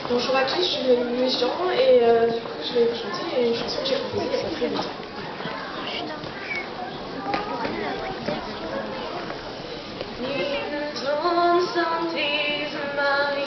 Bonjour à tous, je suis Louis Jean et du coup je vais vous chanter une chanson que j'ai composée il y a pas très longtemps. Niemand uns an diesem Mal